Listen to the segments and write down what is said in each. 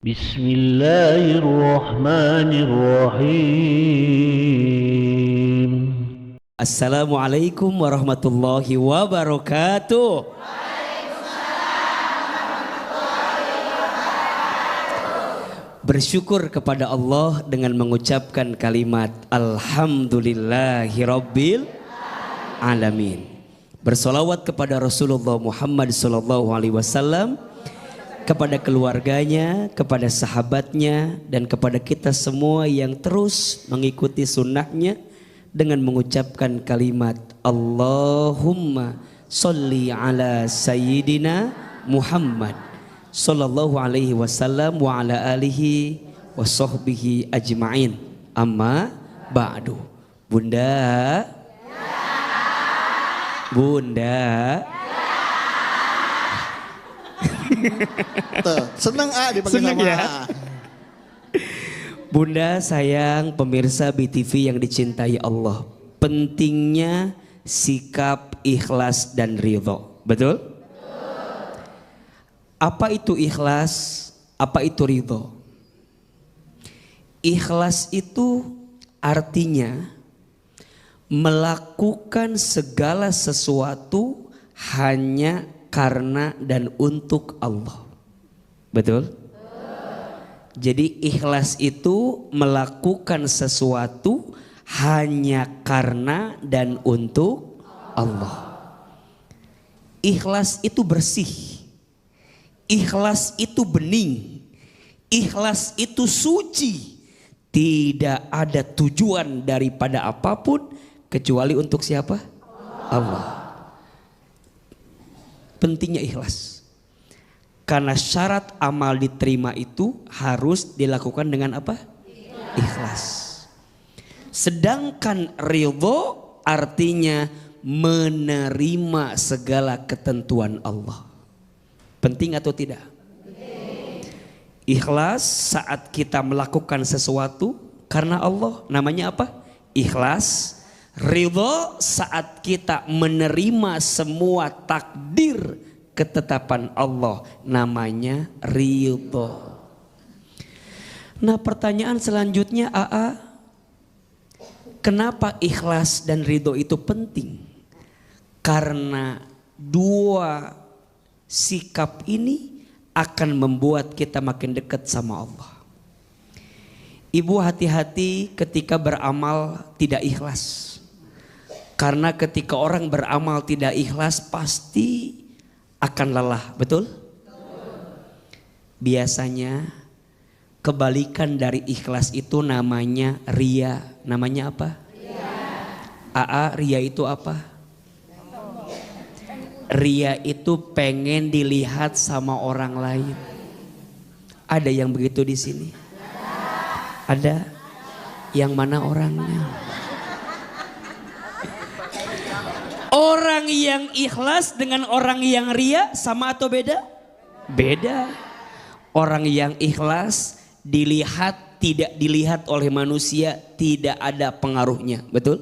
Bismillahirrahmanirrahim. Assalamualaikum warahmatullahi wabarakatuh. Bersyukur kepada Allah dengan mengucapkan kalimat Alhamdulillahirabbil alamin. Bersolawat kepada Rasulullah Muhammad SAW, kepada keluarganya, kepada sahabatnya, dan kepada kita semua yang terus mengikuti sunnahnya dengan mengucapkan kalimat Allahumma sholli ala sayyidina Muhammad sallallahu alaihi wasallam wa ala alihi wa sahbihi ajma'in. Amma ba'du. Bunda, Bunda, tuh, seneng dipanggil seneng sama ya. Bunda, sayang pemirsa BTV yang dicintai Allah, pentingnya sikap ikhlas dan ridho. Betul? Apa itu ikhlas? Apa itu ridho? Ikhlas itu artinya melakukan segala sesuatu hanya karena dan untuk Allah. Betul? Jadi ikhlas itu melakukan sesuatu hanya karena dan untuk Allah. Ikhlas itu bersih. Ikhlas itu bening. Ikhlas itu suci. Tidak ada tujuan daripada apapun kecuali untuk siapa? Allah. Pentingnya ikhlas. Karena syarat amal diterima itu harus dilakukan dengan apa? Ikhlas. Sedangkan ridho artinya menerima segala ketentuan Allah. Penting atau tidak? Ikhlas saat kita melakukan sesuatu karena Allah, namanya apa? Ikhlas. Ridho saat kita menerima semua takdir ketetapan Allah, namanya ridho. Nah, pertanyaan selanjutnya, kenapa ikhlas dan ridho itu penting? Karena dua sikap ini akan membuat kita makin dekat sama Allah. Ibu, hati-hati ketika beramal tidak ikhlas. Karena ketika orang beramal tidak ikhlas pasti akan lelah, betul? Biasanya kebalikan dari ikhlas itu namanya ria. Namanya apa? Ria itu apa? Ria itu pengen dilihat sama orang lain. Ada yang begitu di sini? Ada? Yang mana orangnya? Orang yang ikhlas dengan orang yang ria sama atau beda? Beda. Orang yang ikhlas dilihat, tidak dilihat oleh manusia, tidak ada pengaruhnya. Betul?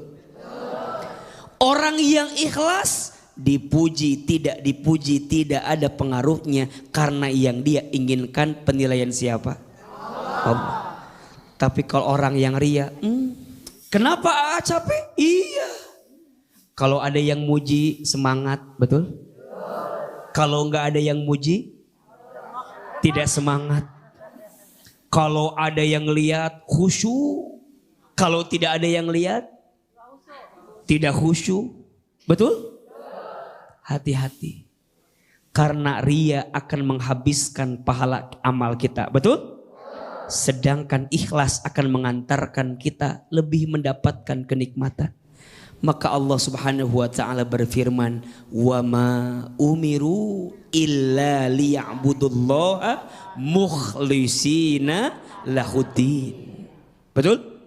Orang yang ikhlas dipuji, tidak dipuji, tidak ada pengaruhnya. Karena yang dia inginkan penilaian siapa? Allah. Tapi kalau orang yang ria, kenapa capek? Iya. Kalau ada yang muji semangat, betul? Kalau enggak ada yang muji, tidak semangat. Kalau ada yang lihat, khusyuk. Kalau tidak ada yang lihat, tidak khusyuk. Betul? Hati-hati. Karena ria akan menghabiskan pahala amal kita, betul? Sedangkan ikhlas akan mengantarkan kita lebih mendapatkan kenikmatan. Maka Allah Subhanahu wa taala berfirman, "Wa ma umiru illa liya'budullaha mukhlishina lahuddin." Betul?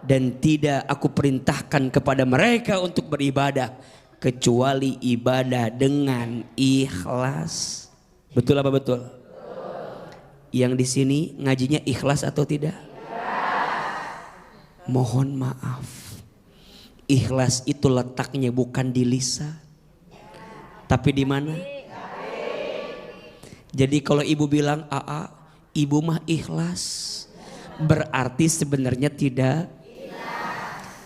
Dan tidak aku perintahkan kepada mereka untuk beribadah kecuali ibadah dengan ikhlas. Betul apa betul? Yang di sini ngajinya ikhlas atau tidak? Mohon maaf. Ikhlas itu letaknya bukan di lisan, tapi di mana? Jadi kalau ibu bilang, Ibu mah ikhlas. Berarti sebenarnya tidak.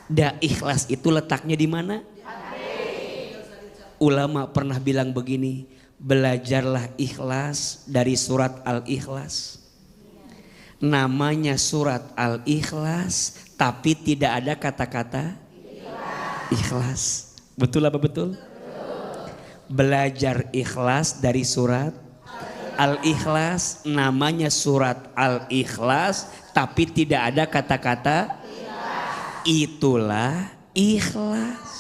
Da ikhlas itu letaknya di mana? Ulama pernah bilang begini, belajarlah ikhlas dari surat Al-Ikhlas. Namanya surat Al-Ikhlas, tapi tidak ada kata-kata ikhlas. Betul apa betul? Belajar ikhlas dari surat Al-Ikhlas, namanya surat Al-Ikhlas, tapi tidak ada kata-kata itulah ikhlas.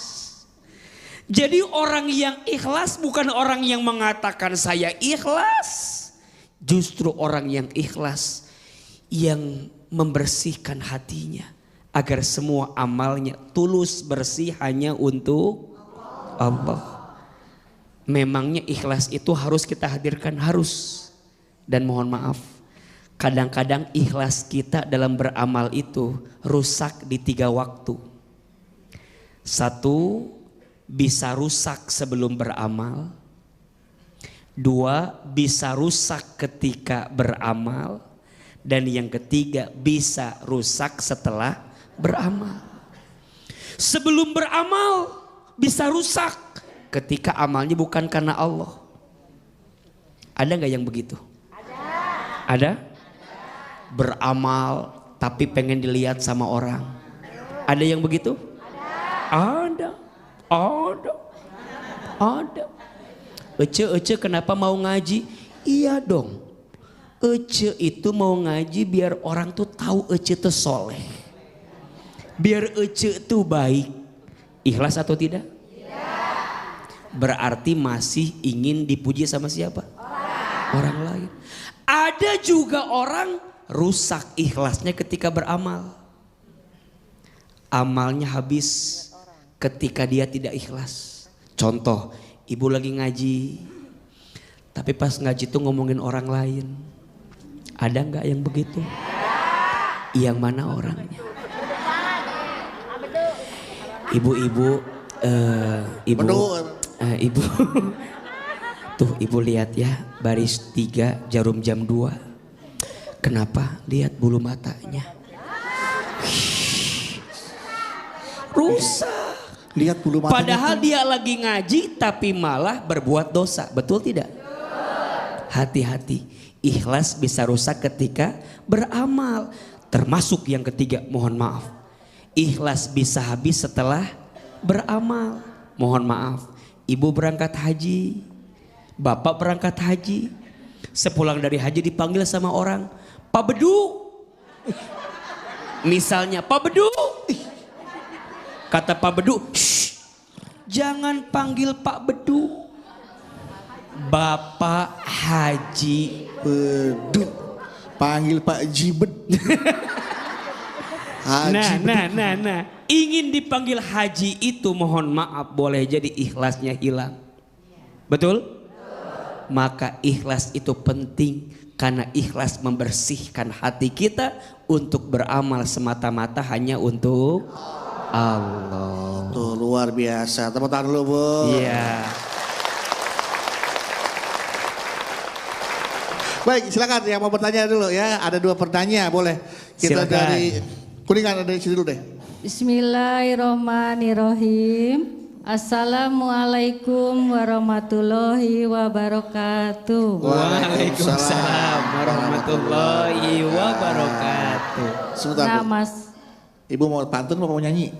Jadi orang yang ikhlas bukan orang yang mengatakan saya ikhlas. Justru orang yang ikhlas yang membersihkan hatinya agar semua amalnya tulus bersih hanya untuk Allah. Memangnya ikhlas itu harus kita hadirkan? Harus. Dan mohon maaf, kadang-kadang ikhlas kita dalam beramal itu rusak di 3 waktu. 1, bisa rusak sebelum beramal. 2, bisa rusak ketika beramal. Dan yang ketiga, bisa rusak setelah beramal. Sebelum beramal bisa rusak ketika amalnya bukan karena Allah. Ada nggak yang begitu? Ada? Beramal tapi pengen dilihat sama orang. Ada yang begitu? Ada. Ece kenapa mau ngaji? Iya dong. Ece itu mau ngaji biar orang tuh tahu Ece tuh soleh. Biar Ece tuh baik. Ikhlas atau tidak? Berarti masih ingin dipuji sama siapa? Orang lain. Ada juga orang rusak ikhlasnya ketika beramal. Amalnya habis ketika dia tidak ikhlas. Contoh, ibu lagi ngaji. Tapi pas ngaji tuh ngomongin orang lain. Ada nggak yang begitu? Yang mana orangnya? Ibu, tuh ibu lihat ya, baris 3 jarum jam 2. Kenapa? Lihat bulu matanya. Rusak. Lihat bulu matanya. Padahal dia lagi ngaji tapi malah berbuat dosa. Betul tidak? Hati-hati. Ikhlas bisa rusak ketika beramal. Termasuk yang ketiga, mohon maaf. Ikhlas bisa habis setelah beramal. Mohon maaf. Ibu berangkat haji. Bapak berangkat haji. Sepulang dari haji dipanggil sama orang. Pak Bedu. Misalnya, Pak Bedu. Kata Pak Bedu, shh, jangan panggil Pak Bedu. Bapak Haji Bedu. Panggil Pak Jibet. Haji Nah. Ingin dipanggil haji itu mohon maaf boleh jadi ikhlasnya hilang. Betul? Maka ikhlas itu penting. Karena ikhlas membersihkan hati kita untuk beramal semata-mata hanya untuk Allah. Tuh luar biasa. Tepuk tangan dulu Bu. Iya. Baik, silakan yang mau bertanya dulu ya. Ada 2 pertanyaan, boleh. Kita Silakan. dari Kuningan, dari sini dulu deh. Bismillahirrahmanirrahim. Assalamualaikum warahmatullahi wabarakatuh. Waalaikumsalam warahmatullahi wabarakatuh. Sebentar Nah, Bu. Mas, Ibu mau pantun apa mau nyanyi?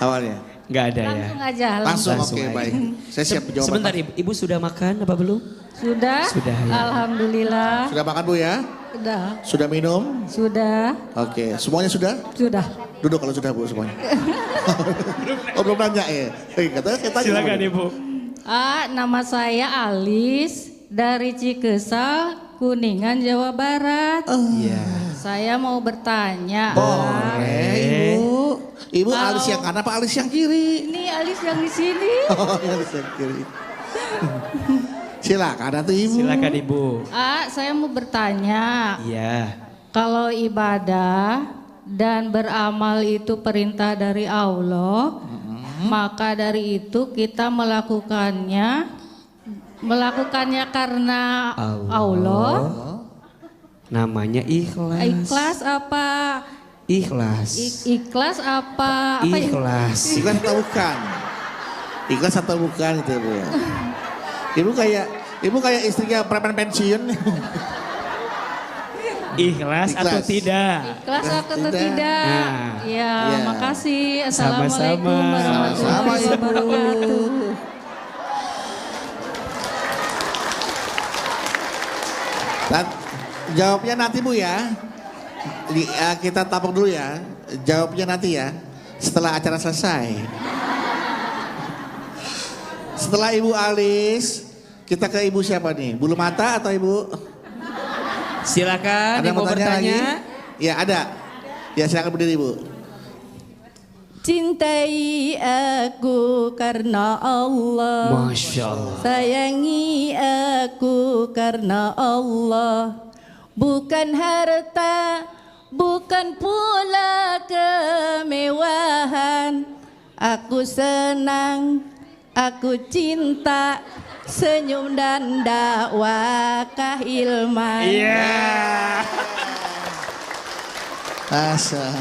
Awalnya. Enggak ada ya. langsung aja. Langsung, Langsung oke aja. baik. Saya siap jawab. Sebentar ibu sudah makan apa belum? Sudah? Sudah, ya. Alhamdulillah. Sudah makan Bu ya? Sudah. Sudah minum? Sudah. Oke, semuanya sudah? Sudah. Duduk kalau sudah Bu semuanya. Oh belum nanya ya? Katanya saya tanya. Silakan Bu. ibu. Nama saya Alis dari Cikesal, Kuningan, Jawa Barat. Iya. Saya mau bertanya. Ibu. Ibu Kalau- alis yang kanan apa alis yang kiri? Ini Alis yang di sini. Oh alis yang kiri. Silakan atuh Ibu. Silakan ibu. Saya mau bertanya. Iya. Kalau ibadah dan beramal itu perintah dari Allah, maka dari itu kita melakukannya karena Allah Namanya ikhlas. Ikhlas apa? Ikhlas. Ikhlas apa? Apa ya? Ikhlas. Ikhlas atau bukan? Ikhlas atau bukan itu Ibu ya? Ibu kayak istrinya preman pensiun. Ikhlas atau Ikhlas. tidak? Ikhlas atau tidak? Nah. Ya, Ya. makasih. Sama-sama. Assalamualaikum warahmatullahi Sama-sama, Ibu. wabarakatuh. Dan jawabnya nanti Bu ya. Kita tapuk dulu ya. Jawabnya nanti ya. Setelah acara selesai. Setelah Ibu Alis, kita ke Ibu siapa nih? Bulu mata atau Ibu? Silakan yang mau bertanya. lagi? Ya ada. Ya silakan berdiri Bu. Cintai aku karena Allah, Masya Allah. sayangi aku karena Allah. Bukan harta, bukan pula kemewahan. Aku senang, aku cinta, senyum dan dakwah keilman. Iya. Asa.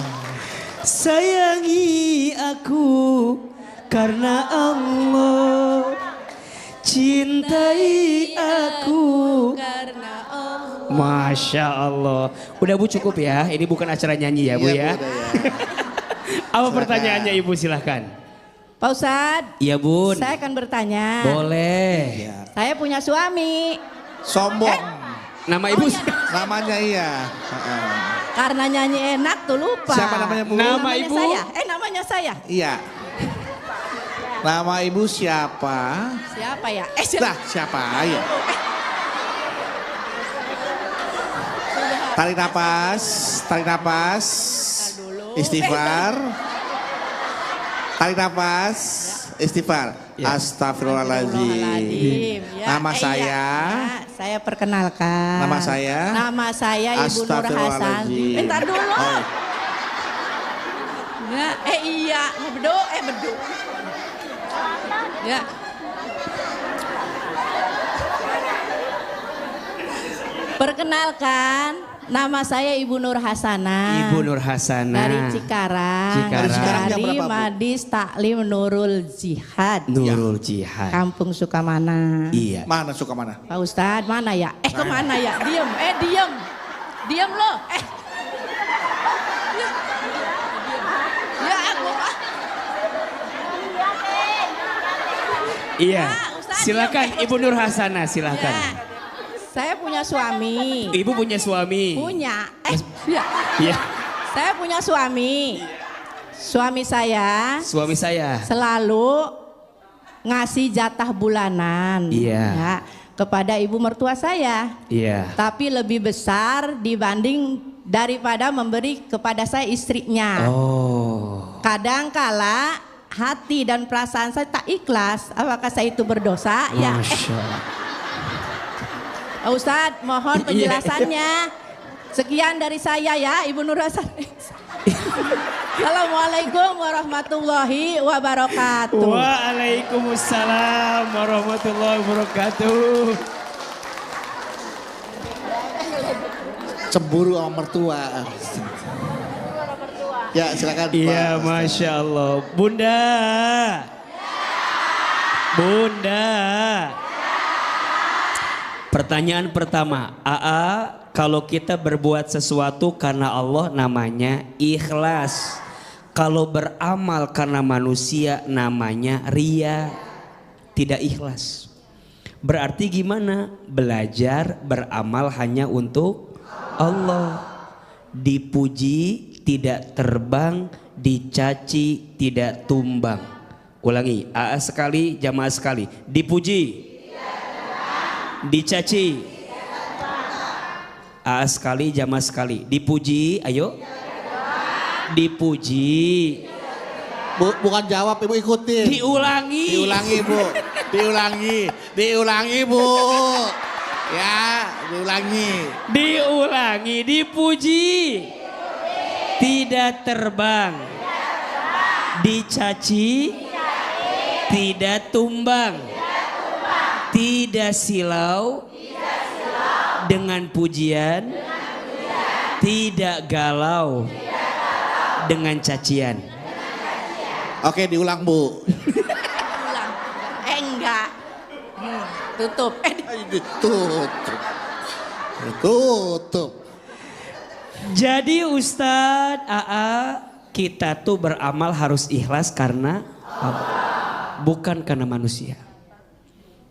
Sayangi aku karena Allah. Cintai aku. Karena Allah. Masya Allah. Udah Bu cukup ya. Ini bukan acara nyanyi ya Bu Iya, ya. Bu, udah ya. Apa Silakan. pertanyaannya Ibu silahkan. Pak Ustadz, Iya Bun. saya akan bertanya. Boleh. Ya. Saya punya suami. Sombong. Nama Ibu. Namanya iya. Heeh. Karena nyanyi enak tuh lupa. Siapa namanya Bu? Nama Namanya Ibu. saya. Namanya saya. Iya. Nama Ibu siapa? Siapa ya? Siapa? Nah, siapa? Ayo. Tarik napas, tarik napas. Istighfar. Tarik napas, istighfar. Ya. Astagfirullahaladzim. Nama saya. Saya perkenalkan. Nama saya. Nama saya Ibu Nur Hasan. Astagfirullahaladzim. Bentar dulu. Oh, Ya, iya, bedu. Ya. Perkenalkan, nama saya Ibu Nur Hasanah. Ibu Nur Hasanah. Dari Cikarang. Cikarang. Dari Cikarang jam Dari berapa, Bu? Madis Taklim Nurul Jihad. Nurul Jihad. Kampung Sukamana. Iya. mana suka mana? Pak Ustadz, mana ya? Kemana ya? Diem. Diem lo. Ya, aku Pak. Iya. Ustaz, Silakan iya. Ibu Nur Hasanah silakan. Ya. Saya punya suami. Ibu punya suami. Punya. Ya. Iya. Saya punya suami. Suami saya Suami saya. selalu ngasih jatah bulanan. Iya. Ya, kepada ibu mertua saya. Iya. Tapi lebih besar dibanding daripada memberi kepada saya istrinya. Oh. Kadang kala hati dan perasaan saya tak ikhlas. Apakah saya itu berdosa? Ya. Masya Allah. Ustadz, mohon penjelasannya. Sekian dari saya ya, Ibu Nur Hasan. Assalamualaikum warahmatullahi wabarakatuh. Waalaikumsalam warahmatullahi wabarakatuh. Cemburu sama mertua. Ya silakan Iya, Pak. Masya Allah. Bunda. Bunda. Pertanyaan pertama, kalau kita berbuat sesuatu karena Allah namanya ikhlas. Kalau beramal karena manusia namanya ria, tidak ikhlas. Berarti gimana? Belajar beramal hanya untuk Allah. Dipuji tidak terbang, dicaci tidak tumbang. Ulangi, sekali, jamaah sekali. Dipuji, dicaci, sekali, jamaah sekali. Dipuji, ayo. Dipuji. Bu, bukan jawab Ibu ikutin. Diulangi. Diulangi Bu. Diulangi Bu. Ya, diulangi. Diulangi, dipuji. Tidak terbang. Dicaci. Tidak tumbang. Tidak silau. Dengan pujian. Tidak galau. Dengan cacian. Oke, diulang Bu. Ulang. Enggak. Tutup. Tutup. Jadi Ustadz AA, kita tuh beramal harus ikhlas karena Allah, bukan karena manusia.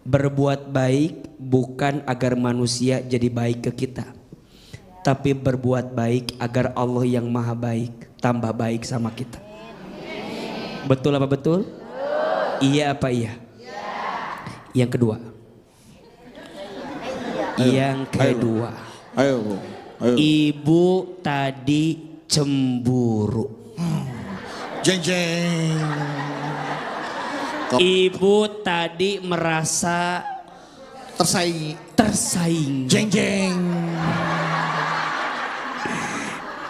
Berbuat baik bukan agar manusia jadi baik ke kita, tapi berbuat baik agar Allah yang maha baik tambah baik sama kita. Betul apa betul? Iya apa iya? Yang kedua. Yang kedua. Ayo Bu. Ayo. Ibu tadi cemburu. Jeng jeng. Ibu tadi merasa tersaingi. Jeng jeng.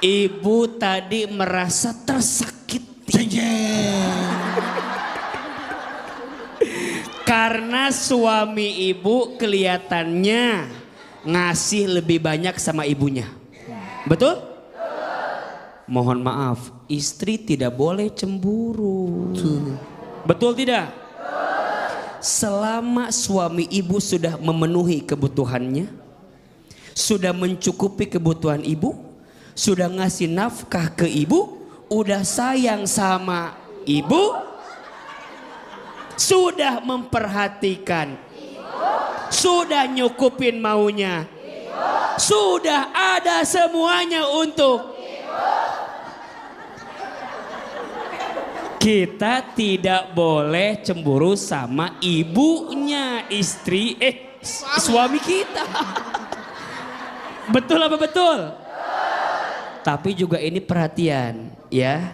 Ibu tadi merasa tersakiti. Jeng jeng. Karena suami ibu kelihatannya ngasih lebih banyak sama ibunya. Betul? Mohon maaf, istri tidak boleh cemburu. Betul tidak? Selama suami ibu sudah memenuhi kebutuhannya, sudah mencukupi kebutuhan ibu, sudah ngasih nafkah ke ibu, udah sayang sama ibu, sudah memperhatikan, sudah nyukupin maunya, sudah ada semuanya untuk kita, tidak boleh cemburu sama ibunya istri suami kita. Betul apa betul? Tapi juga ini perhatian ya,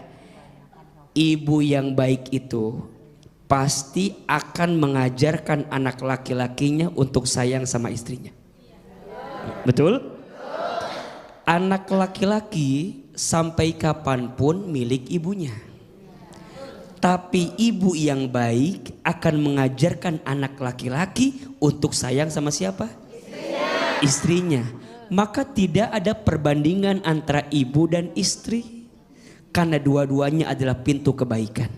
ibu yang baik itu pasti akan mengajarkan anak laki-lakinya untuk sayang sama istrinya. Betul? Anak laki-laki sampai kapanpun milik ibunya. Tapi ibu yang baik akan mengajarkan anak laki-laki untuk sayang sama siapa? Istrinya. Maka tidak ada perbandingan antara ibu dan istri. Karena dua-duanya adalah pintu kebaikan.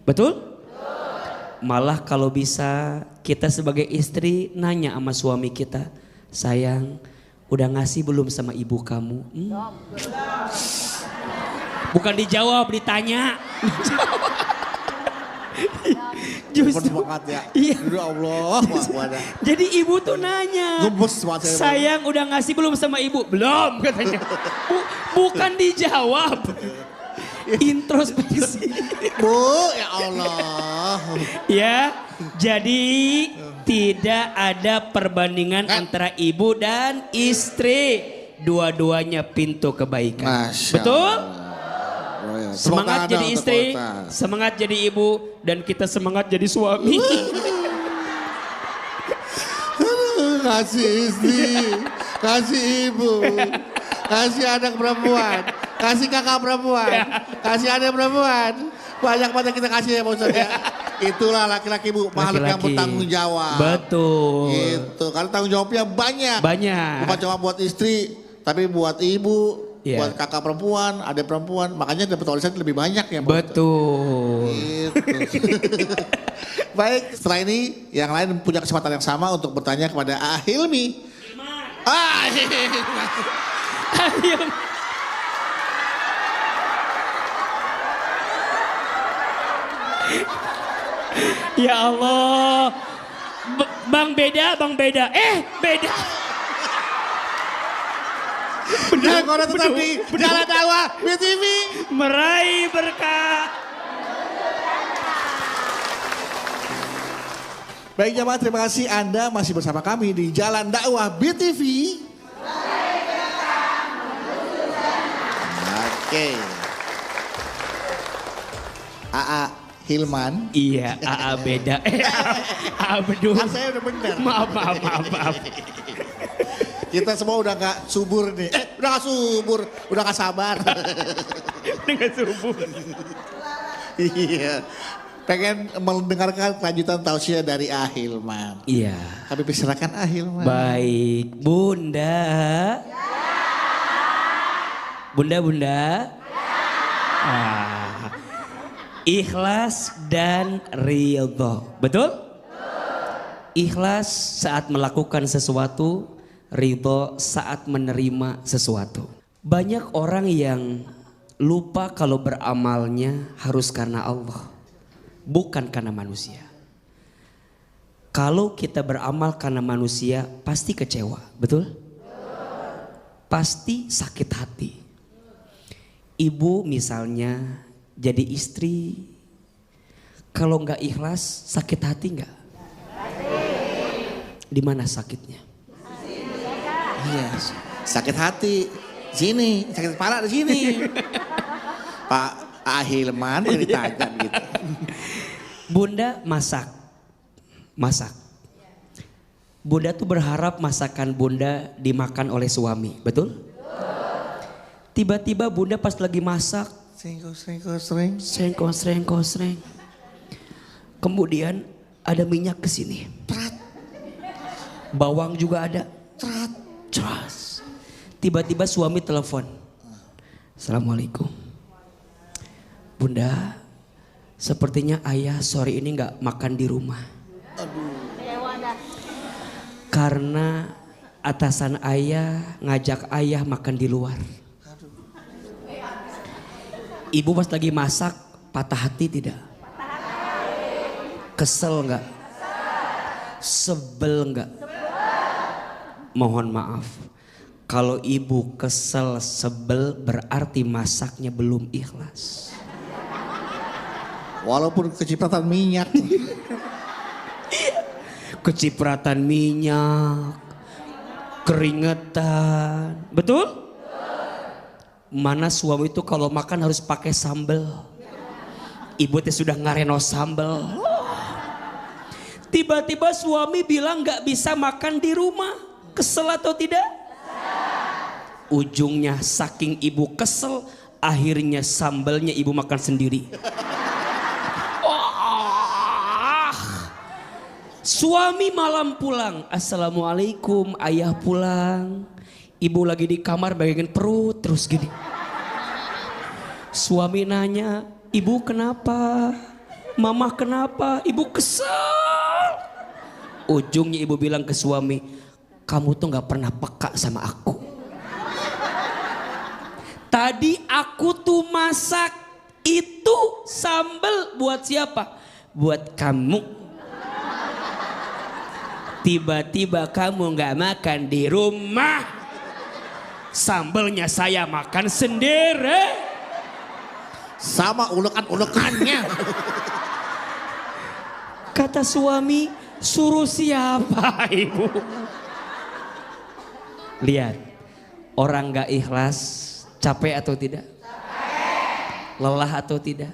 Betul? Malah kalau bisa kita sebagai istri nanya sama suami kita, sayang udah ngasih belum sama ibu kamu? Bukan dijawab, ditanya. Justru ya. iya. Allah. Jadi ibu tuh nanya, sayang udah ngasih belum sama ibu? Belum katanya. Bukan dijawab. Introspeksi. Bu, ya Allah. Ya, jadi tidak ada perbandingan antara ibu dan istri. Dua-duanya pintu kebaikan. Masya Betul? Allah. Semangat Ada jadi untuk istri, kota. semangat jadi ibu, dan kita semangat jadi suami. Kasih istri, kasih ibu, kasih anak perempuan, kasih kakak perempuan, kasih adik perempuan. Banyak kita kasih ya Pak Ustadz ya. Itulah laki-laki Bu, makhluk yang Laki-laki. bertanggung jawab. Betul. Gitu, karena tanggung jawabnya banyak. Banyak. Bukan cuma buat istri, tapi buat ibu, Iya. buat kakak perempuan, adik perempuan. Makanya dapat warisan lebih banyak ya Pak Ustadz. Betul. Gitu. Baik, setelah ini yang lain punya kesempatan yang sama untuk bertanya kepada Hilmi. Ayo. Ya Allah. Bang beda. Beda. Dan kalau tetap di Jalan Dakwah BTV. Meraih berkah. Baik jamaah, terima kasih Anda masih bersama kami di Jalan Dakwah BTV. Oke. AA Hilman. Iya, AA beda. AA bedul. Kan saya udah benar. Maaf. Kita semua udah gak subur nih. Udah gak subur, udah gak sabar. Dengan subuh. Iya. Pengen mendengarkan kelanjutan tausiah dari Hilman. Iya. Kami persilakan Hilman. Baik, Bunda. Bunda-bunda. Ah. Ikhlas dan ridho. Betul? Ikhlas saat melakukan sesuatu, ridho saat menerima sesuatu. Banyak orang yang lupa kalau beramalnya harus karena Allah, bukan karena manusia. Kalau kita beramal karena manusia pasti kecewa, betul? Pasti sakit hati. Ibu misalnya jadi istri, kalau nggak ikhlas sakit hati nggak? Di mana sakitnya? Iya, sakit hati sini, sakit kepala di sini. Pak Ahilman ditanya gitu. Bunda masak. Bunda tuh berharap masakan bunda dimakan oleh suami, betul? Tiba-tiba bunda pas lagi masak, sreng. Kemudian ada minyak ke sini. Bawang juga ada. Ceras. Tiba-tiba suami telepon. Assalamualaikum. Bunda, sepertinya ayah sore ini nggak makan di rumah. Karena atasan ayah ngajak ayah makan di luar. Ibu pas lagi masak patah hati tidak? Kesel nggak? Sebel nggak? Mohon maaf. Kalau ibu kesel sebel berarti masaknya belum ikhlas. Walaupun kecipratan minyak. Kecipratan minyak, keringetan, betul? Mana suami itu kalau makan harus pakai sambal. Ibu teh sudah ngareno sambal. Tiba-tiba suami bilang nggak bisa makan di rumah. Kesel atau tidak? Ujungnya saking ibu kesel, akhirnya sambalnya ibu makan sendiri. Suami malam pulang, assalamualaikum, ayah pulang. Ibu lagi di kamar bagaikan perut terus gini. Suami nanya, ibu kenapa? Mama kenapa? Ibu kesel. Ujungnya ibu bilang ke suami, kamu tuh gak pernah peka sama aku. Tadi aku tuh masak, itu sambal buat siapa? Buat kamu. Tiba-tiba kamu gak makan di rumah. Sambalnya saya makan sendiri. Sama ulekan-ulekannya. Kata suami, suruh siapa ibu? Lihat, orang gak ikhlas capek atau tidak? Lelah atau tidak?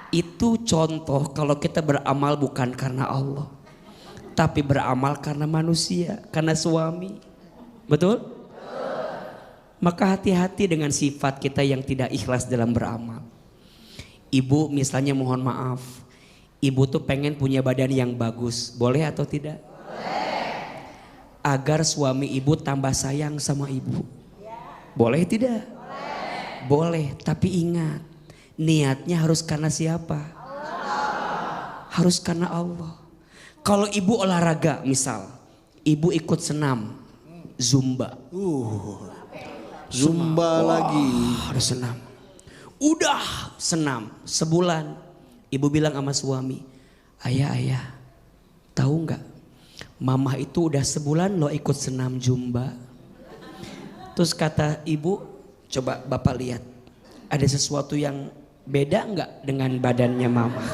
Itu contoh kalau kita beramal bukan karena Allah, tapi beramal karena manusia, karena suami. Betul? Maka hati-hati dengan sifat kita yang tidak ikhlas dalam beramal. Ibu misalnya mohon maaf, ibu tuh pengen punya badan yang bagus, boleh atau tidak? Boleh. Agar suami ibu tambah sayang sama ibu. Boleh tidak? Boleh, tapi ingat, niatnya harus karena siapa? Allah. Harus karena Allah. Kalau ibu olahraga misal, ibu ikut senam, zumba. Zumba lagi. Harus senam. Udah senam sebulan. Ibu bilang sama suami, ayah, tahu nggak? Mama itu udah sebulan lo ikut senam zumba. Terus kata ibu, coba bapak lihat, ada sesuatu yang beda nggak dengan badannya mama?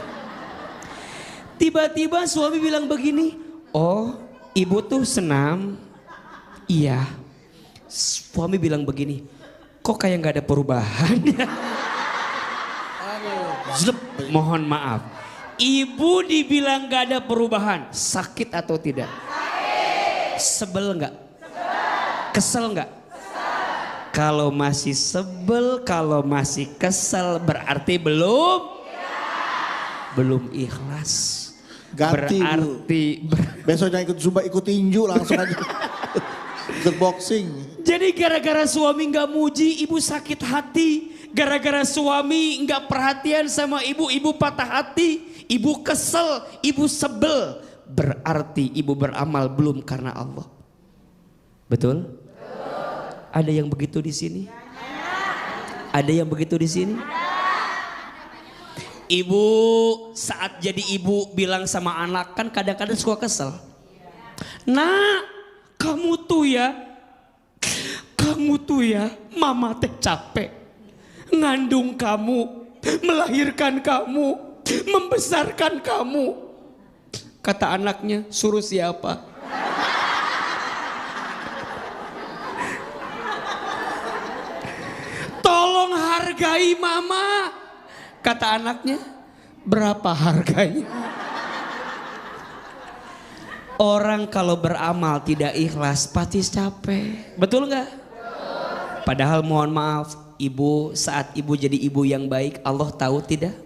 Tiba-tiba suami bilang begini, oh ibu tuh senam, iya. Suami bilang begini, kok kayak nggak ada perubahan? Zlep, mohon maaf, ibu dibilang nggak ada perubahan, sakit atau tidak? Sebel nggak? Kesel nggak? Kalau masih sebel, kalau masih kesel berarti belum ikhlas. Ganti berarti besok jangan ikut zumba, ikut tinju langsung aja. Ikut boxing. Jadi gara-gara suami nggak muji, ibu sakit hati. Gara-gara suami nggak perhatian sama ibu patah hati. Ibu kesel, ibu sebel. Berarti ibu beramal belum karena Allah. Betul? Ada yang begitu di sini? Ada yang begitu di sini? Ibu saat jadi ibu bilang sama anak, kan kadang-kadang suka kesel. Nah, kamu tuh ya, mama teh capek. Ngandung kamu, melahirkan kamu, membesarkan kamu. Kata anaknya, suruh siapa? Tolong hargai mama. Kata anaknya, berapa harganya? Orang kalau beramal tidak ikhlas pasti capek. Betul nggak? Padahal mohon maaf, ibu saat ibu jadi ibu yang baik, Allah tahu tidak?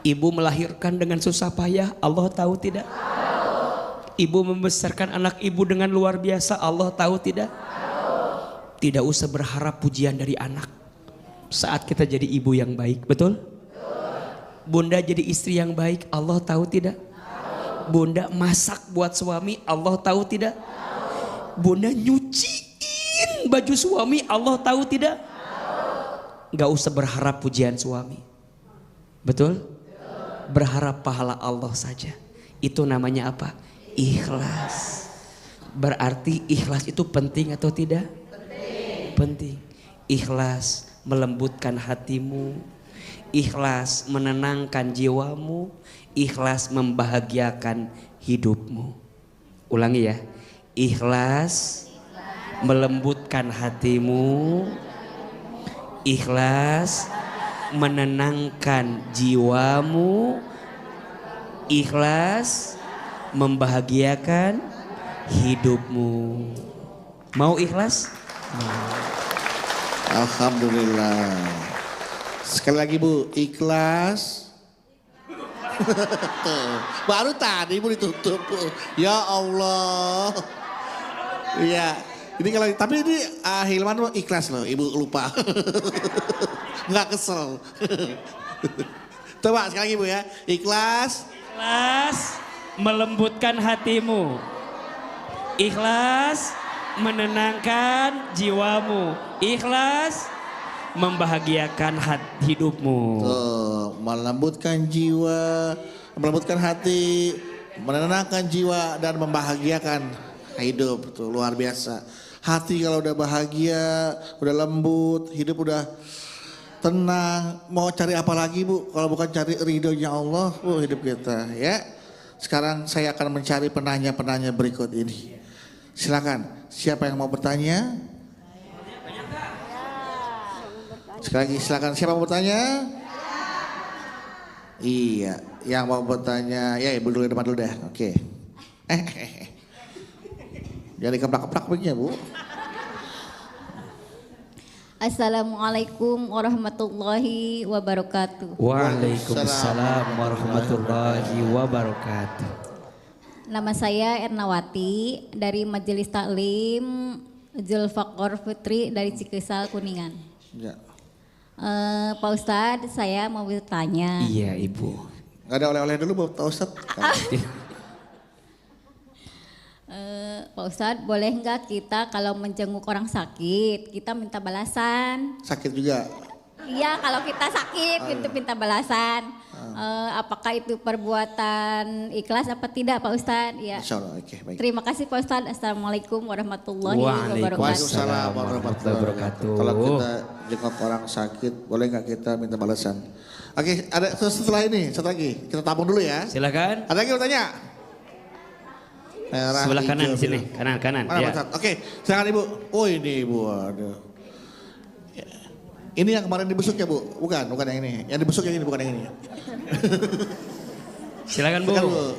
Ibu melahirkan dengan susah payah, Allah tahu tidak? Ibu membesarkan anak ibu dengan luar biasa, Allah tahu tidak? Tidak usah berharap pujian dari anak. Saat kita jadi ibu yang baik, betul? Bunda jadi istri yang baik, Allah tahu tidak? Bunda masak buat suami, Allah tahu tidak? Bunda nyuciin baju suami, Allah tahu tidak? Gak usah berharap pujian suami, betul? Berharap pahala Allah saja. Itu namanya apa? Ikhlas. Berarti ikhlas itu penting atau tidak? Penting. Ikhlas melembutkan hatimu, ikhlas menenangkan jiwamu, ikhlas membahagiakan hidupmu. Ulangi ya, ikhlas melembutkan hatimu, ikhlas menenangkan jiwamu, ikhlas membahagiakan hidupmu. Mau ikhlas? Alhamdulillah. Sekali lagi Bu, ikhlas. Baru tadi Bu ditutup Bu. Ya Allah. Iya. Ini kalau tapi ini Hilman ikhlas loh, Ibu lupa. Nggak kesel. Coba sekali lagi Bu ya. Ikhlas. Ikhlas melembutkan hatimu. Ikhlas menenangkan jiwamu. Ikhlas membahagiakan hidupmu. Tuh, melembutkan jiwa, melembutkan hati, menenangkan jiwa dan membahagiakan hidup. Tuh luar biasa. Hati kalau udah bahagia, udah lembut, hidup udah tenang. Mau cari apa lagi Bu? Kalau bukan cari ridhonya Allah, Bu, hidup kita ya. Sekarang saya akan mencari penanya-penanya berikut ini. Silakan, siapa yang mau bertanya? Sekali lagi silakan, siapa mau bertanya? Iya, yang mau bertanya, ya Ibu dulu depan dulu deh, oke. Jadi keplak-keplak begini Bu. Assalamualaikum warahmatullahi wabarakatuh. Waalaikumsalam warahmatullahi wabarakatuh. Nama saya Ernawati dari Majelis Taklim Zulfaqor Putri dari Cikesal Kuningan. Ya. Pak Ustadz, saya mau bertanya. Iya Ibu. Gak ada oleh-oleh dulu Pak Ustadz? Pak Ustadz, boleh nggak kita kalau menjenguk orang sakit, kita minta balasan? Sakit juga? Iya, kalau kita sakit, kita minta balasan. Apakah itu perbuatan ikhlas apa tidak Pak Ustadz? Ya. Insya Allah, oke baik. Terima kasih Pak Ustadz. Assalamualaikum warahmatullahi wabarakatuh. Waalaikumsalam warahmatullahi wabarakatuh. Kalau kita jenguk orang sakit, boleh nggak kita minta balasan? Oke, ada setelah ini, satu lagi. Kita tabung dulu ya. Silakan. Ada lagi yang bertanya? Merah, Sebelah kanan hijau, di sini, biru. kanan. Mana Ya. Pak Ustadz? Oke, silakan Ibu. Oh ini Ibu, aduh. Ini yang kemarin dibusuk ya Bu? Bukan yang ini. Yang dibusuk yang ini, bukan yang ini. Silakan Bu. Silakan, Bu.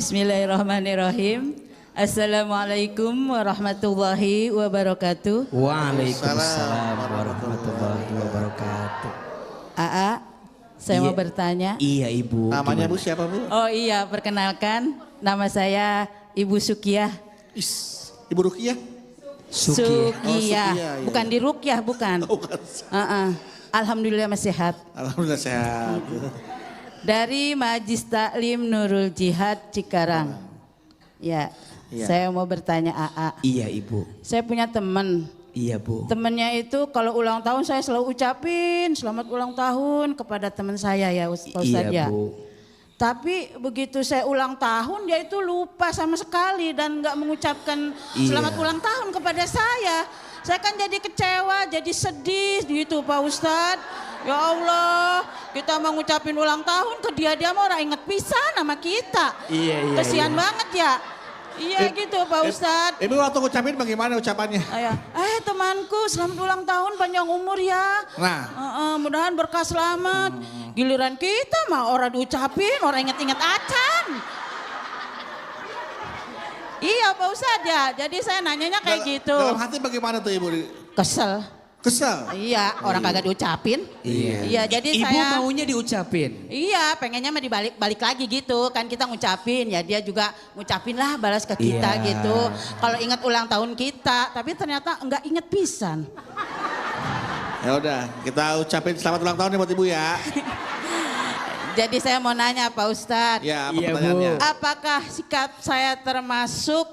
Bismillahirrahmanirrahim. Assalamualaikum warahmatullahi wabarakatuh. Waalaikumsalam warahmatullahi wabarakatuh. Aa, saya mau bertanya. Iya Ibu. Namanya Gimana? Bu siapa Bu? Oh iya, perkenalkan nama saya Ibu Sukiah. Ibu Rukiah. Suki. Sukiyah. Sukiyah, iya. Bukan di Rukyah, bukan. Bukan. Alhamdulillah masih sehat. Alhamdulillah sehat. Dari Majlis Taklim Nurul Jihad Cikarang. Ya, Iya. saya mau bertanya AA. Iya ibu. Saya punya teman. Iya bu. Temennya itu kalau ulang tahun saya selalu ucapin selamat ulang tahun kepada teman saya ya Pak Ustadz Iya ya. bu. Tapi begitu saya ulang tahun dia itu lupa sama sekali dan nggak mengucapkan Iya. selamat ulang tahun kepada saya. Saya kan jadi kecewa, jadi sedih gitu Pak Ustadz. Ya Allah, kita mau ngucapin ulang tahun ke dia mau orang inget pisan sama kita. Iya. Kesian banget ya. Iya gitu Pak Ustadz. Ibu waktu ngucapin bagaimana ucapannya? Temanku selamat ulang tahun panjang umur ya. Nah. Mudahan berkah selamat. Giliran kita mah orang diucapin, orang inget-inget acan. Iya Pak Ustadz ya, jadi saya nanyanya kayak gitu. Dalam hati bagaimana tuh Ibu? Kesel. Kesel? Iya, orang kagak diucapin. Iya, jadi Ibu saya. maunya diucapin. Iya, pengennya mah dibalik lagi gitu. Kan kita ngucapin, ya dia juga ngucapin lah balas ke kita Iya. gitu. Kalau ingat ulang tahun kita, tapi ternyata enggak inget pisan. Ya udah, kita ucapin selamat ulang tahun ya buat Ibu ya. Jadi saya mau nanya Pak Ustadz. Ya, apa Iya, Bu. pertanyaannya? Apakah sikap saya termasuk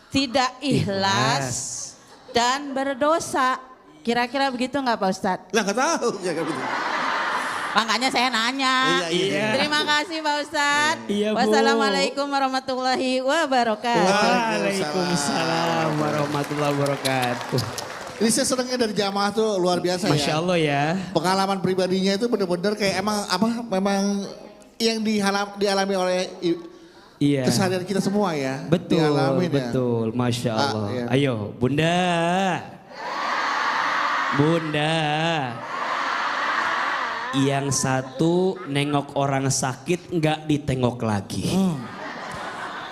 tidak ikhlas dan berdosa? Kira-kira begitu nggak Pak Ustadz? Lah nggak tahu. Ya, kayak gitu. Makanya saya nanya. Iya. Terima kasih Pak Ustadz. Iya, Bu. Wassalamualaikum warahmatullahi wabarakatuh. Waalaikumsalam warahmatullahi wabarakatuh. Ini saya senangnya dari jamaah tuh luar biasa Masya ya. Allah ya. Pengalaman pribadinya itu benar-benar kayak memang yang dialami oleh Iya. keseharian kita semua ya. Betul, Dialamin ya. betul. Masya Allah. iya. Ayo, Bunda. Bunda. Yang satu nengok orang sakit nggak ditengok lagi.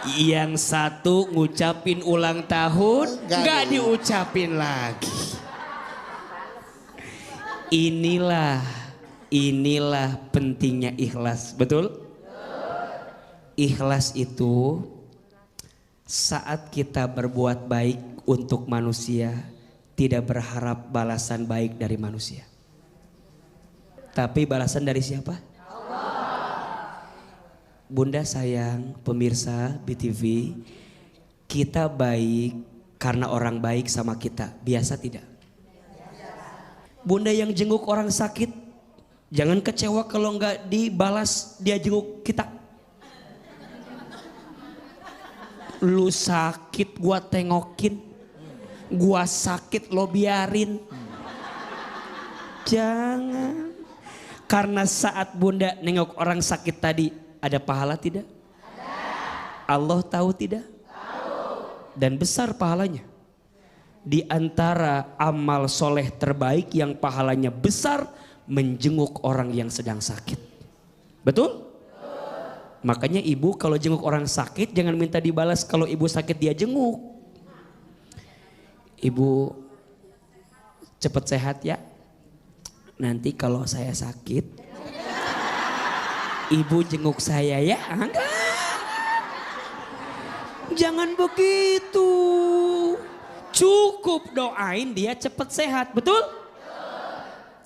Yang satu ngucapin ulang tahun nggak diucapin lagi. Inilah pentingnya ikhlas, betul? Ikhlas itu saat kita berbuat baik untuk manusia, tidak berharap balasan baik dari manusia. Tapi balasan dari siapa? Bunda sayang, pemirsa BTV, kita baik karena orang baik sama kita. Biasa tidak? Bunda yang jenguk orang sakit, jangan kecewa kalau nggak dibalas dia jenguk kita. Lu sakit gua tengokin, gua sakit lo biarin. Jangan. Karena saat Bunda nengok orang sakit tadi, ada pahala tidak? Allah tahu tidak? Dan besar pahalanya. Di antara amal soleh terbaik yang pahalanya besar, menjenguk orang yang sedang sakit. Betul? Makanya ibu kalau jenguk orang sakit jangan minta dibalas kalau ibu sakit dia jenguk. Ibu cepat sehat ya. Nanti kalau saya sakit, ibu jenguk saya ya. Enggak. Jangan begitu. Cukup doain dia cepat sehat, betul?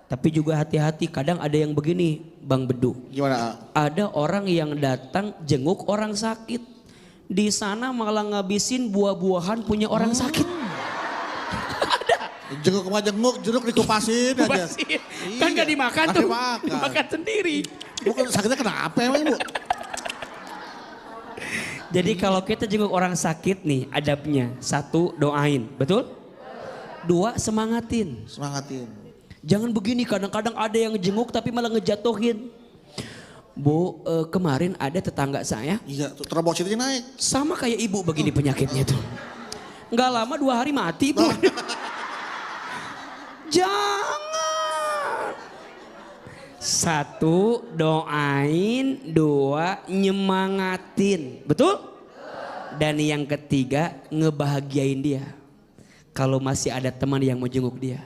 Tapi juga hati-hati, kadang ada yang begini, Bang Bedu. Gimana? Ada orang yang datang jenguk orang sakit. Di sana malah ngabisin buah-buahan punya orang sakit. Jenguk sama jenguk, jeruk dikupasin aja. Kupasin. Kan gak dimakan tuh. Dimakan. Dimakan sendiri. Bukan sakitnya kenapa emang Ibu? Jadi kalau kita jenguk orang sakit nih adabnya. 1, doain. Betul? 2, semangatin. Semangatin. Jangan begini, kadang-kadang ada yang jenguk tapi malah ngejatuhin. Bu, kemarin ada tetangga saya. Iya, tuh trombositnya naik. Sama kayak ibu begini penyakitnya tuh. Nggak lama 2 hari mati bu. Jangan. 1, doain. 2, nyemangatin. Betul? Dan yang ketiga, ngebahagiain dia. Kalau masih ada teman yang mau jenguk dia.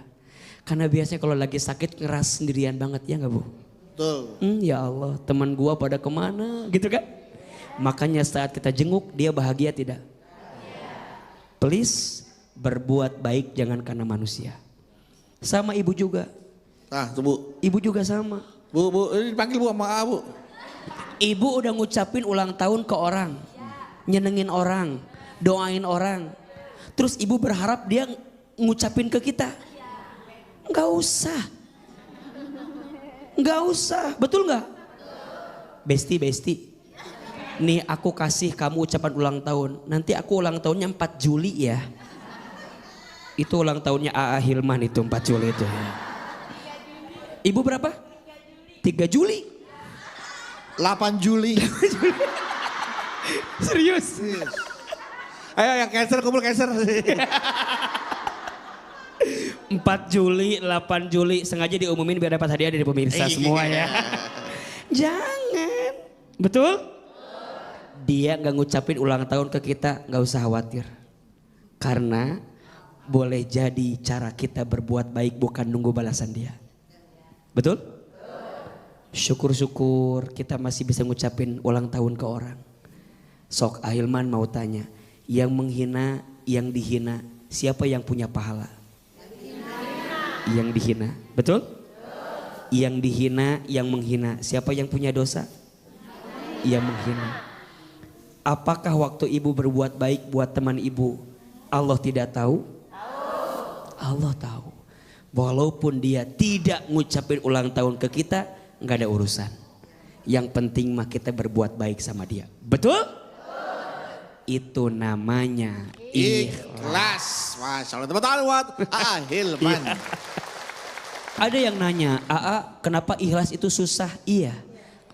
Karena biasanya kalau lagi sakit ngeras sendirian banget, ya nggak bu? Betul. Ya Allah, teman gua pada kemana gitu kan? Makanya saat kita jenguk dia bahagia tidak? Please berbuat baik jangan karena manusia. Sama ibu juga. Ah, tuh Bu. Ibu juga sama. Bu, ini dipanggil Bu sama A, Bu. Ibu udah ngucapin ulang tahun ke orang. Nyenengin orang. Doain orang. Terus ibu berharap dia ngucapin ke kita. Nggak usah. Nggak usah. Betul nggak? Besti. Nih aku kasih kamu ucapan ulang tahun. Nanti aku ulang tahunnya 4 Juli ya. Itu ulang tahunnya AA Hilman itu 4 Juli itu. Ibu berapa? 3 Juli. 8 Juli. Serius? Ayo yang cancer kumpul cancer. 4 Juli, 8 Juli sengaja diumumin biar dapat hadiah dari pemirsa semua ya. Jangan. Betul? Dia nggak ngucapin ulang tahun ke kita, nggak usah khawatir. Karena boleh jadi cara kita berbuat baik bukan nunggu balasan dia. Betul? Syukur-syukur kita masih bisa ngucapin ulang tahun ke orang. Sok Ahilman mau tanya, yang menghina, yang dihina, siapa yang punya pahala? Yang dihina, betul? Yang dihina, yang menghina, siapa yang punya dosa? Yang menghina. Apakah waktu ibu berbuat baik buat teman ibu, Allah tidak tahu? Allah tahu. Walaupun dia tidak ngucapin ulang tahun ke kita, nggak ada urusan. Yang penting mah kita berbuat baik sama dia. Betul? Itu namanya Ikhlas. Masya Allah. Tepuk tangan buat AA Hilman. Ada yang nanya, AA kenapa ikhlas itu susah? Iya,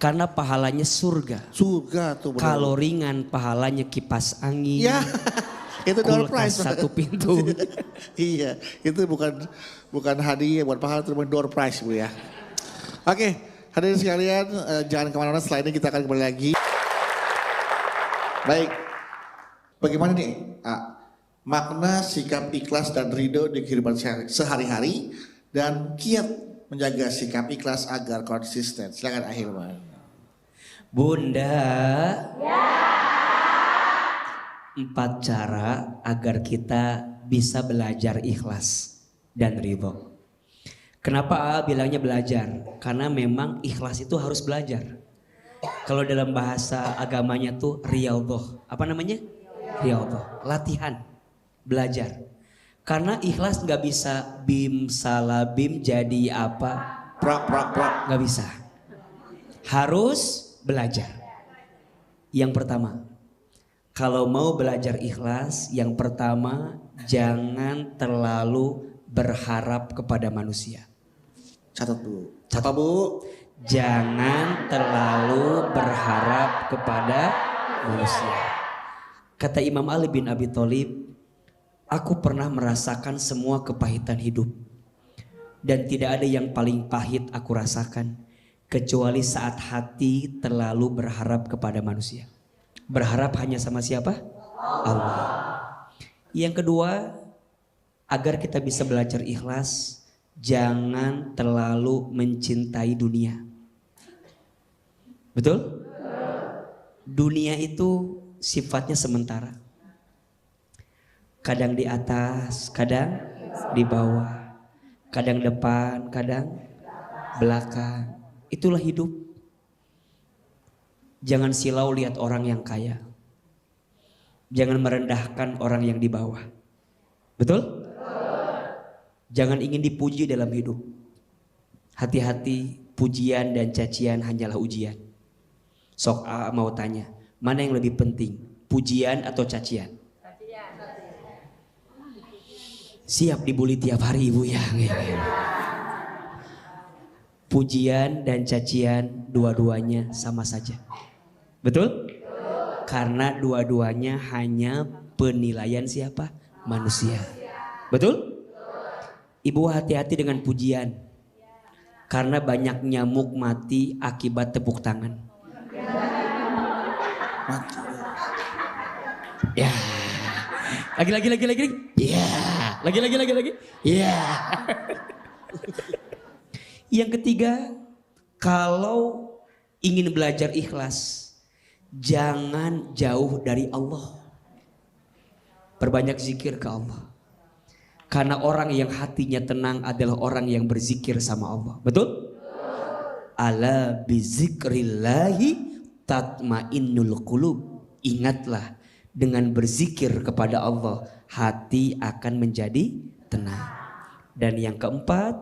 karena pahalanya surga. Surga tuh. bener. Kalau ringan pahalanya kipas angin. Ya, itu door prize. Kulkas 1 pintu. Iya, itu bukan hadiah buat pahala, itu door prize Bu ya. Oke, hadirin sekalian, jangan kemana-mana, setelah ini kita akan kembali lagi. Baik, bagaimana nih makna sikap ikhlas dan ridho di kehidupan sehari-hari dan kiat menjaga sikap ikhlas agar konsisten. Silakan Ahilman. Bunda, 4 cara agar kita bisa belajar ikhlas dan ridho. Kenapa bilangnya belajar? Karena memang ikhlas itu harus belajar. Kalau dalam bahasa agamanya tuh riyadhah. Apa namanya? Riyadhah. Latihan. Belajar. Karena ikhlas gak bisa bim salabim jadi apa? Prak. Gak bisa. Harus belajar. Yang pertama. Kalau mau belajar ikhlas, yang pertama jangan terlalu berharap kepada manusia. Catat Bu. Apa Bu? Jangan terlalu berharap kepada manusia. Kata Imam Ali bin Abi Thalib, aku pernah merasakan semua kepahitan hidup. Dan tidak ada yang paling pahit aku rasakan kecuali saat hati terlalu berharap kepada manusia. Berharap hanya sama siapa? Allah. Yang kedua, agar kita bisa belajar ikhlas, jangan terlalu mencintai dunia. Betul? Dunia itu sifatnya sementara. Kadang di atas, kadang di bawah. Kadang depan, kadang belakang. Itulah hidup. Jangan silau lihat orang yang kaya. Jangan merendahkan orang yang di bawah. Betul? Jangan ingin dipuji dalam hidup. Hati-hati, pujian dan cacian hanyalah ujian. Sok A mau tanya, mana yang lebih penting, pujian atau cacian? Siap dibully tiap hari ibu ya. Pujian dan cacian dua-duanya sama saja. Betul? Karena dua-duanya hanya penilaian siapa? Manusia. Betul? Ibu hati-hati dengan pujian. Karena banyak nyamuk mati akibat tepuk tangan. Ya. Lagi. Ya. Lagi. Ya. Yang ketiga, kalau ingin belajar ikhlas, jangan jauh dari Allah. Perbanyak zikir ke Allah. Karena orang yang hatinya tenang adalah orang yang berzikir sama Allah. Betul? Ala bizikrillahi tatmainnul qulub. Ingatlah, dengan berzikir kepada Allah hati akan menjadi tenang. Dan yang keempat,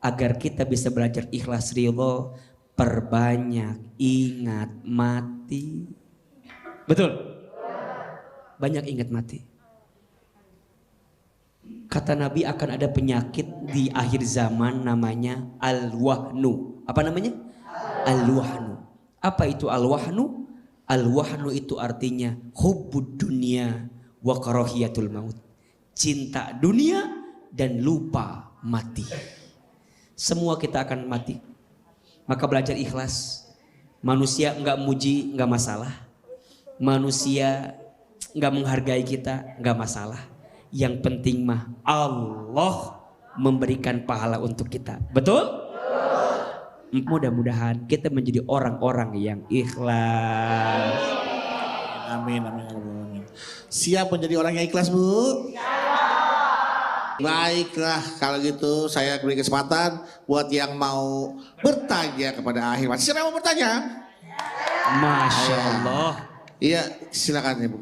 agar kita bisa belajar ikhlas ridho, perbanyak ingat mati. Betul? Banyak ingat mati. Kata Nabi akan ada penyakit di akhir zaman namanya al-wahnu. Apa namanya? Al-wahnu. Apa itu al-wahnu? Al-wahnu itu artinya hubbud dunia wa karahiyatul maut. Cinta dunia dan lupa mati. Semua kita akan mati. Maka belajar ikhlas. Manusia enggak muji enggak masalah. Manusia enggak menghargai kita enggak masalah. Yang penting mah Allah memberikan pahala untuk kita. Betul? Mudah-mudahan kita menjadi orang-orang yang ikhlas. Amin, amin, amin. Siap menjadi orang yang ikhlas, Bu? Baiklah, kalau gitu saya beri kesempatan buat yang mau bertanya kepada Akhir. Siapa yang mau bertanya? Masya Allah. Iya, silakan ya, Bu.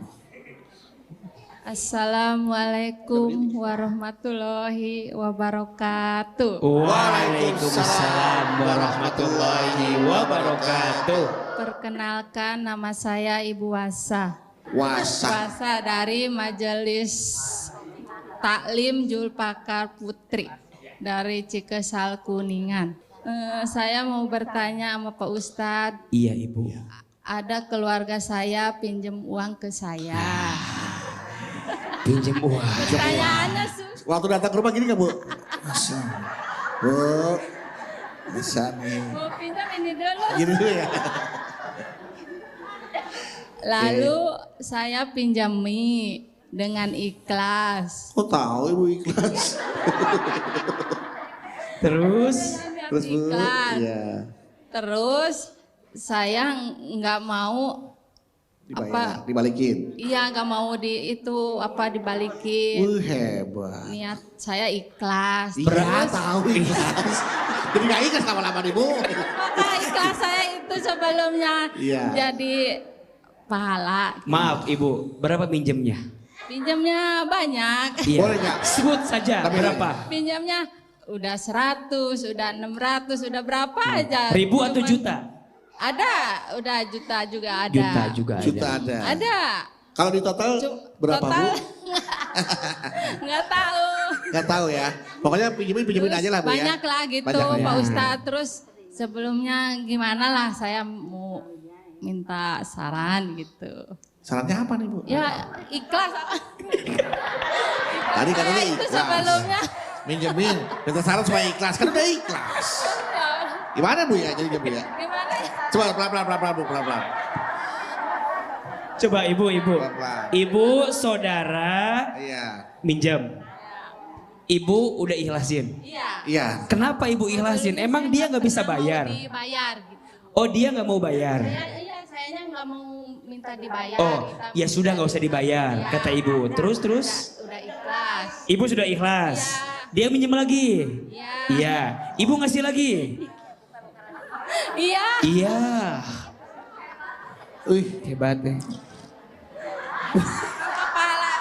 Assalamualaikum warahmatullahi wabarakatuh. Waalaikumsalam warahmatullahi wabarakatuh. Perkenalkan, nama saya Ibu Wasa. Wasa. Wasa dari Majelis Taklim Julpakar Putri dari Cikesal Kuningan. Saya mau bertanya sama Pak Ustadz. Iya, Ibu. Ada keluarga saya pinjam uang ke saya. Pinjam uang. Pertanyaannya susah. Waktu datang ke rumah gini gak, Bu? Masa. Bu, bisa nih. Mau pinjam ini dulu. Gini dulu ya. Lalu saya pinjami dengan ikhlas. Oh tahu Ibu ikhlas. Terus? Terus Bu? Ikhlas. Iya. Terus saya nggak mau Dibayar, dibalikin. Iya, nggak mau dibalikin. Hebat. Niat saya ikhlas. Iya, tahu ikhlas. Jadi gak ikhlas lama-lama nih, Bu. Maka ikhlas saya itu sebelumnya Iya. jadi pahala. Maaf Ibu, berapa pinjamnya? Pinjamnya banyak. Iya. Boleh nggak? Sebut saja Tapi- berapa? Pinjamnya udah 100, udah 600, udah berapa aja. Ribu atau Cuman- juta? Ada, udah juta juga ada. Juta juga Juta ada. ada. Ada. Kalau di total berapa, Total, Bu? nggak tahu. Gak tahu ya. Pokoknya pinjemin Terus aja lah, Bu ya. banyak lah gitu Banyak ya. Pak Ustadz. Terus sebelumnya gimana lah saya mau minta saran gitu. Sarannya apa nih, Bu? Ya ikhlas. Tadi katanya Saya itu ikhlas. sebelumnya. Minjemin, minta saran supaya ikhlas. Kan udah ikhlas. Gimana, Bu ya? Jadi Bu ya. Gimana ya? Coba pelan-pelan, Bu, pelan-pelan. Coba Ibu. Pelan-pelan. Ibu saudara Iya. minjam. Ibu udah ikhlasin. Iya. Iya. Kenapa Ibu ikhlasin? Emang dia nggak bisa Nggak mau bayar? dibayar gitu. Oh dia nggak mau bayar. Iya, sayanya nggak mau minta dibayar. Oh Kita ya sudah nggak usah dibayar Iya. kata Ibu. Terus. Udah ikhlas. Ibu sudah ikhlas. Iya. Dia minjem lagi. Iya. Iya. Ibu ngasih lagi. Iya. Iya. Wih, Hebat deh. Kepala.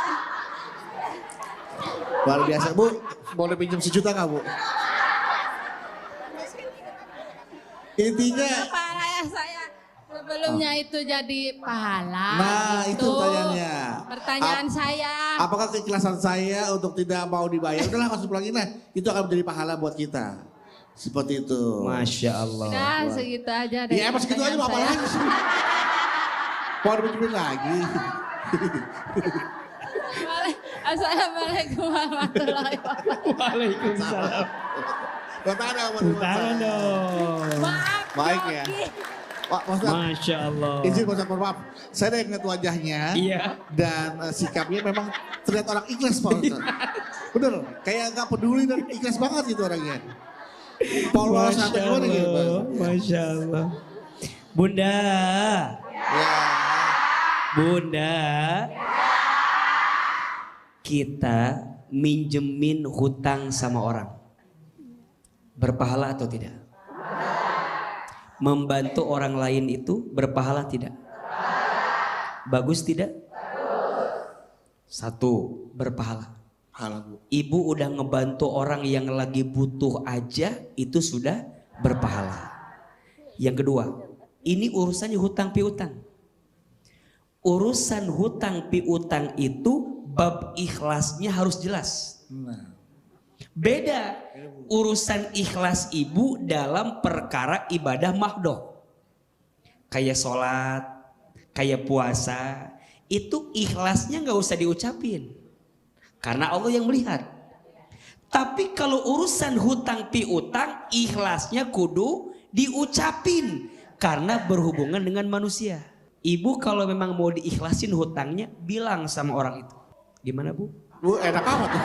luar biasa, Bu. Boleh pinjam 1 juta nggak, Bu? Intinya, Kepala ya saya sebelumnya itu jadi pahala. nah itu gitu. pertanyaannya. Pertanyaan saya. Apakah keikhlasan saya untuk tidak mau dibayar? Udahlah, masuk lagi lah. Itu akan menjadi pahala buat kita. Seperti itu. Masya Allah. Udah segitu aja. dari Ya emang segitu aja, mau apa pertanyaan lagi sih? Mau dipinjemin lagi. saya. Assalamualaikum warahmatullahi wabarakatuh. Waalaikumsalam. Tangan dong, buat Tangan dong. Maaf. Baik ya. Pak Ustadz, Masya Allah. izin Pak Ustadz, mohon maaf. Saya udah ingat wajahnya. Iya. Dan sikapnya memang terlihat orang ikhlas, Pak Ustadz. Bener, kayak gak peduli dan ikhlas banget gitu orangnya. Polos atau gimana gitu, Pak? Masya Allah. Bunda. Ya. Bunda. Kita minjemin hutang sama orang? Berpahala atau tidak? Membantu orang lain itu berpahala tidak? Bagus tidak? Satu, berpahala. Pahala, Bu. Ibu udah ngebantu orang yang lagi butuh aja, itu sudah berpahala. Yang kedua, ini urusannya hutang piutang. Urusan hutang piutang itu bab ikhlasnya harus jelas. Beda urusan ikhlas ibu dalam perkara ibadah mahdoh. Kayak sholat, kayak puasa, itu ikhlasnya gak usah diucapin. Karena Allah yang melihat. Tapi kalau urusan hutang piutang, ikhlasnya kudu diucapin. Karena berhubungan dengan manusia. Ibu kalau memang mau diikhlasin hutangnya, bilang sama orang itu. Gimana Bu? Bu enak amat tuh.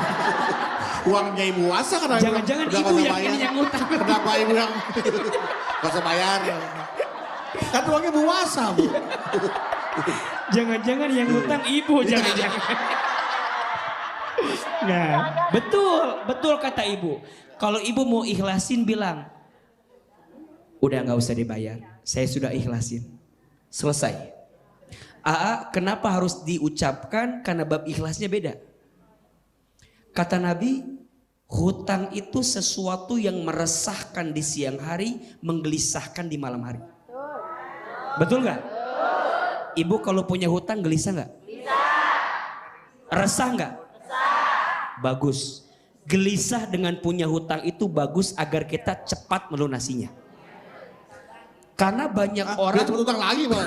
Uangnya ibu wasa kan? Jangan-jangan ibu yang ngutang. Kenapa ibu yang gak usah bayar? Kan uangnya ibu wasa, Bu. Jangan-jangan yang ngutang ibu, jangan-jangan. Nah, betul kata ibu. Kalau ibu mau ikhlasin bilang, udah gak usah dibayar, saya sudah ikhlasin. Selesai. Kenapa harus diucapkan? Karena bab ikhlasnya beda. Kata Nabi, hutang itu sesuatu yang meresahkan di siang hari, menggelisahkan di malam hari. Betul gak? Ibu kalau punya hutang gelisah gak? Resah gak? Bagus. Gelisah dengan punya hutang itu bagus agar kita cepat melunasinya. Karena banyak orang dia hutang lagi, Bang.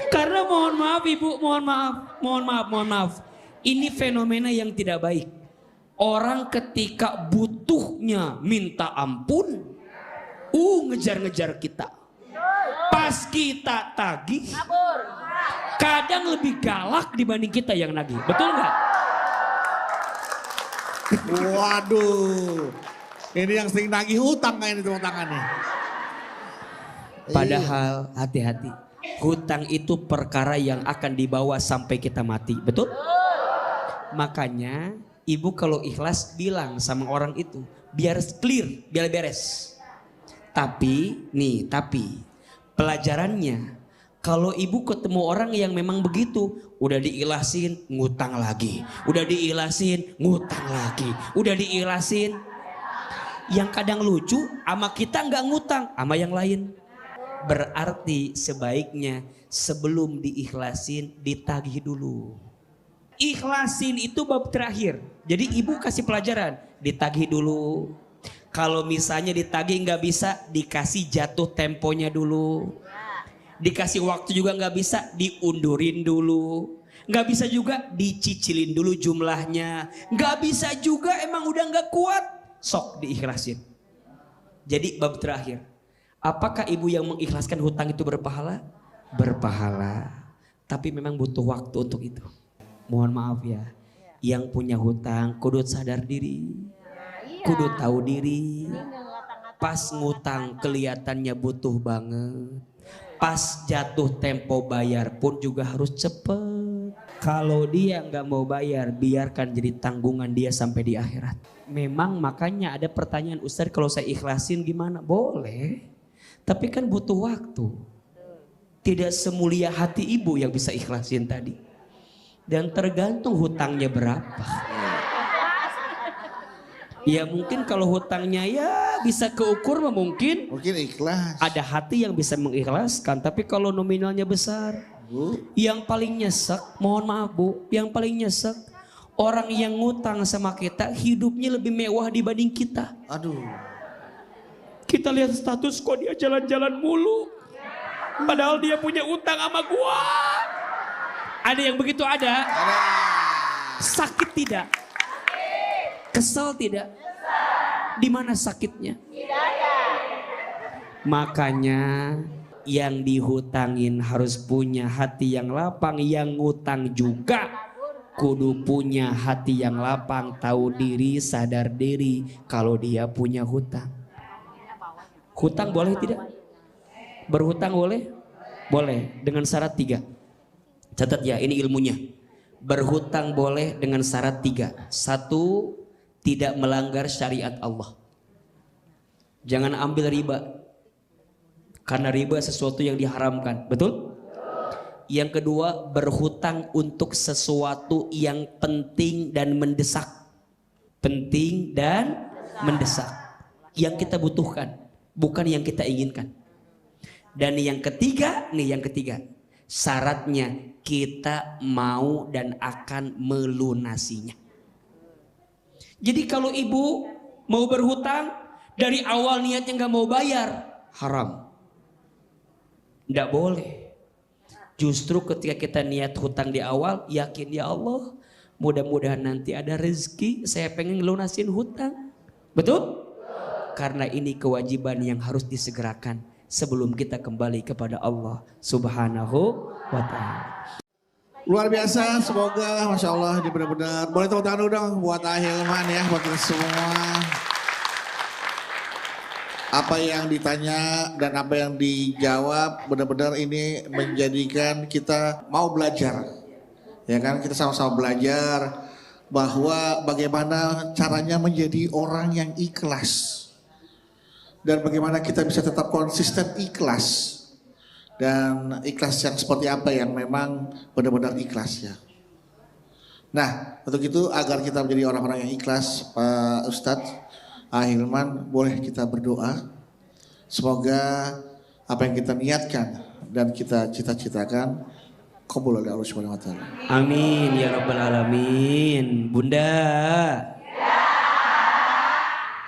Karena mohon maaf ibu, mohon maaf. Ini fenomena yang tidak baik. Orang ketika butuhnya minta ampun, ngejar-ngejar kita. Pas kita tagih, kadang lebih galak dibanding kita yang nagih. Betul nggak? Waduh, ini yang sering nagih hutang kayak ini tepuk tangannya. Padahal hati-hati, hutang itu perkara yang akan dibawa sampai kita mati, betul? Makanya ibu kalau ikhlas bilang sama orang itu, biar clear, biar beres. Tapi pelajarannya, kalau ibu ketemu orang yang memang begitu, udah diikhlasin, ngutang lagi. Udah diikhlasin, ngutang lagi. Udah diikhlasin. Yang kadang lucu, sama kita nggak ngutang, sama yang lain. Berarti sebaiknya sebelum diikhlasin, ditagih dulu. Ikhlasin itu bab terakhir. Jadi ibu kasih pelajaran, ditagih dulu. Kalau misalnya ditagih nggak bisa, dikasih jatuh temponya dulu. Dikasih waktu juga nggak bisa, diundurin dulu. Nggak bisa juga, dicicilin dulu jumlahnya. Nggak bisa juga, emang udah nggak kuat, sok diikhlasin. Jadi bab terakhir, apakah ibu yang mengikhlaskan hutang itu berpahala? Berpahala, tapi memang butuh waktu untuk itu. Mohon maaf ya, yang punya hutang kudu sadar diri, kudu tahu diri. Pas ngutang kelihatannya butuh banget. Pas jatuh tempo bayar pun juga harus cepet. Kalau dia nggak mau bayar, biarkan jadi tanggungan dia sampai di akhirat. Memang makanya ada pertanyaan, Ustaz kalau saya ikhlasin gimana? Boleh, tapi kan butuh waktu. Tidak semulia hati ibu yang bisa ikhlasin tadi. Dan tergantung hutangnya berapa. Ya mungkin kalau hutangnya ya bisa keukur mungkin. Mungkin ikhlas. Ada hati yang bisa mengikhlaskan, tapi kalau nominalnya besar. Bu. Yang paling nyesek, mohon maaf Bu, yang paling nyesek orang yang ngutang sama kita hidupnya lebih mewah dibanding kita. Aduh. Kita lihat status kok dia jalan-jalan mulu. Padahal dia punya utang sama gua. Ada yang begitu ada? Sakit tidak? Kesel tidak? Di mana sakitnya? Makanya yang dihutangin harus punya hati yang lapang, yang ngutang juga kudu punya hati yang lapang, tahu diri, sadar diri kalau dia punya hutang. Hutang boleh tidak? Berhutang boleh? Boleh dengan syarat 3. Catat ya, ini ilmunya. Berhutang boleh dengan syarat 3. 1, tidak melanggar syariat Allah. Jangan ambil riba. Karena riba sesuatu yang diharamkan. Betul? Yang kedua, berhutang untuk sesuatu yang penting dan mendesak. Penting dan mendesak. Yang kita butuhkan, bukan yang kita inginkan. Dan yang ketiga, syaratnya kita mau dan akan melunasinya. Jadi kalau ibu mau berhutang, dari awal niatnya nggak mau bayar, haram. Nggak boleh. Justru ketika kita niat hutang di awal, yakin ya Allah, mudah-mudahan nanti ada rezeki, saya pengen lunasin hutang. Betul? Karena ini kewajiban yang harus disegerakan sebelum kita kembali kepada Allah Subhanahu wa ta'ala. Luar biasa, semoga Masya Allah ini benar-benar. Boleh tepuk tangan dong buat Ahilman ya, buat kita semua. Apa yang ditanya dan apa yang dijawab benar-benar ini menjadikan kita mau belajar. Ya kan, kita sama-sama belajar bahwa bagaimana caranya menjadi orang yang ikhlas. Dan bagaimana kita bisa tetap konsisten ikhlas. Dan ikhlas yang seperti apa yang memang benar-benar ikhlas ya. Nah, untuk itu agar kita menjadi orang-orang yang ikhlas, Pak Ustadz Ahilman, boleh kita berdoa. Semoga apa yang kita niatkan dan kita cita-citakan qabul oleh Allah Subhanahu wa taala. Amin ya rabbal alamin. Bunda.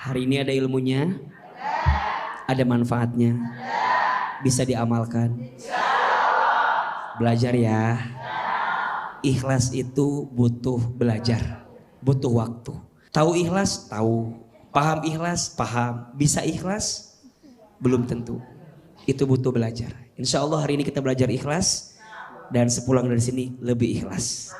Hari ini ada ilmunya? Ada manfaatnya? Bisa diamalkan? Belajar ya. Ikhlas itu butuh belajar, butuh waktu. Tahu ikhlas? Tahu. Paham ikhlas? Paham. Bisa ikhlas? Belum tentu. Itu butuh belajar. Insya Allah hari ini kita belajar ikhlas. Dan sepulang dari sini lebih ikhlas.